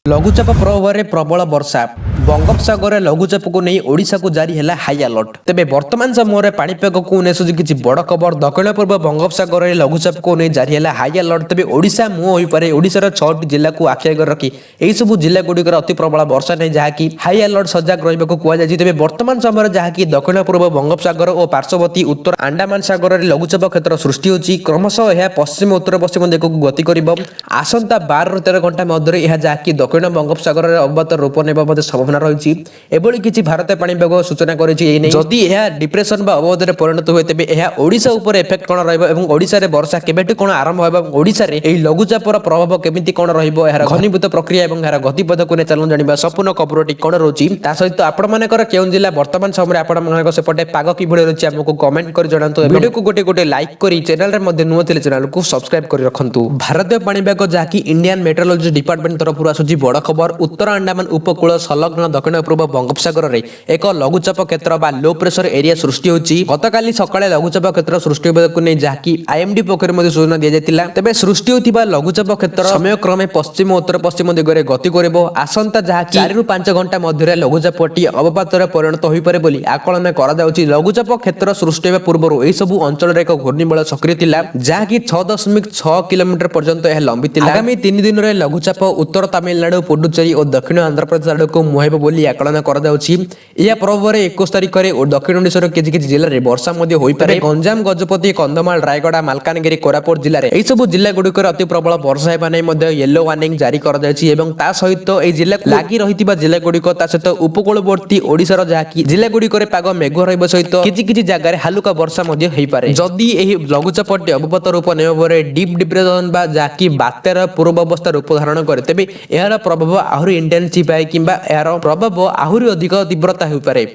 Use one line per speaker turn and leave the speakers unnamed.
लघुचाप प्रभाव में प्रबल वर्षा बंगोपसागर लघुचाप को नहीं ओडिशा को जारी है हाई अलर्ट। तेज वर्तमान समय पाणीपाग को नहीं किसी बड़ खबर दक्षिण पूर्व बंगोपसागर लघुचाप को नहीं जारी है हाई अलर्ट। तेज ओडिशा मुह हो पारे ओडिशार 6टी जिला को आखि आगे रखी यही सब जिला गुड़िकर अति प्रबल वर्षा नहीं जहाँकि हाई अलर्ट सजाग रहा कहुई। तेज वर्तमान समय जहाँकि दक्षिण पूर्व बंगोपसागर और पार्श्ववर्ती उत्तर अंडमान सागर में लघुचाप क्षेत्र सृष्टि होती क्रमशः यह पश्चिम उत्तर पश्चिम दिग को गति कर आसंता 12 ରୁ 13 घंटा मध्य यह जहाँकि दक्षिण बंगोपसागर में अवत रूप ने संभावना रही किसी भारतीय पाणीपाग सूचना करी यह डिप्रेशन अवरोध परिणत हुए तेज यह ओडिशा उपर इफेक्ट कौन रही वर्षा केबेठू कौन आरंभ होगा ओडिशा रे लघुचापर प्रभाव केमिति कौन रहा घनीभूत प्रक्रिया और यार गतिपथ को चलू जाना संपूर्ण खबरटी कौन रोची सहित आपंकर केउं जिला वर्तमान समय आप सेपटे पाग कि रही आमको कमेंट कर जनातु वीडियो को गोटे गोटे लाइक करी चैनल रे नुआ थे चैनल को सब्सक्राइब कर रखु। भारतीय पाणीपाग जहाँकि इंडियन मेट्रोलॉजी डिपार्टमेंट तरफ आसूची बड़ खबर उत्तर अंडमान उपकूल संलग्न दक्षिण पूर्व बंगोपसागर में एक लघुचाप क्षेत्र बा लो प्रेशर एरिया सृष्टि होती गतकाली सकाळे लघुचाप क्षेत्र सृष्टि होगा नहीं जहाँकि आईएमडी पक्ष सूचना दी जाता तेज सृष्टि होता लघुचाप क्षेत्र समय क्रमे पश्चिम उत्तर पश्चिम दिगरे गति कर आसंता जहाँ 4 ରୁ 5 घंटा मध्य लघुचापटी अवपात परिणत हो पारे बोली आकलन कर लघुचाप क्षेत्र सृष्टि पूर्व यह सब अंचल एक घूर्णिबल सक्रिय था जहाँकि 6.6 किलोमीटर पर्यंत यह लंबी थी। आगामी 3 दिन में लघुचाप उत्तर तमिलनाडु पुडुचेरी और दक्षिण आंध्र प्रदेश आड़ को मुहाइब बोली आकलन कर प्रभाव में 21 तारिख में दक्षिण ओडिशार किसी किसी जिले में वर्षा हो पारे गंजाम गजपति कंधमाल रायगड़ा मालकानगिरी कोरापुट जिले में यही सब जिला गुड़िकर अति प्रबल वर्षा होगा येलो वार्निंग जारी कर सहित यह जिला लगी रही जिला गुड़िक सहित उपकूलवर्ती ओडिशार जहाँकि जिला गुड़िकर पाग मेघुआ रहा सहित किसी किसी जगह हालुका वर्षा हो पारे जदि लघुचापटी अवपत रूप ने डीप डिप्रेशन जहाँकि बात्यार पूर्वावस्था रूप धारण करे तेज यार प्रभाव आहरी इंटेंसिफाई कि यार प्रभाव आहरी अधिक तीव्रता हो पारे।